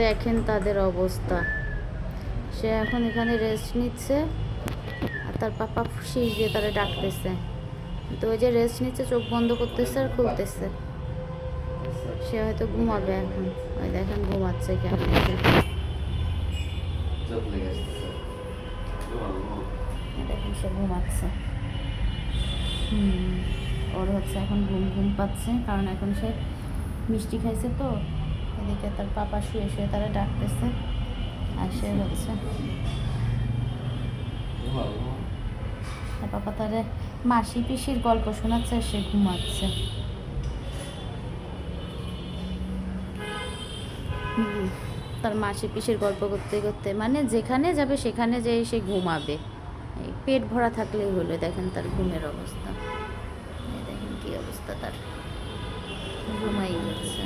দেখেন তাদের অবস্থা। সে এখন এখানে রেস্ট নিচ্ছে আর তার পাপা শীষ দিয়ে তারা ডাকতেছে। তো ওই যে রেস্ট নিচ্ছে, চোখ বন্ধ করতেছে আর খুলতেছে। সে হয়তো ঘুমাবে এখন। ওই দেখেন ঘুমাচ্ছে কেন, দেখেন সে ঘুমাচ্ছে। ওর হচ্ছে এখন ঘুম ঘুম পাচ্ছে, কারণ এখন সে মিষ্টি খাইছে। তো এদিকে তার পাপা শুয়ে শুয়ে তারা ডাকতেছে আর সে হচ্ছে তার পাপা তারে মাসি পিসির গল্প শোনাচ্ছে আর সে ঘুমাচ্ছে। তার মাসি পিসির গল্প করতে করতে, মানে যেখানে যাবে সেখানে যেয়ে সে ঘুমাবে। এই পেট ভরা থাকলেই হলো। দেখেন তার ঘুমের অবস্থা, দেখেন কি অবস্থা তার, ঘুমাই যাচ্ছে।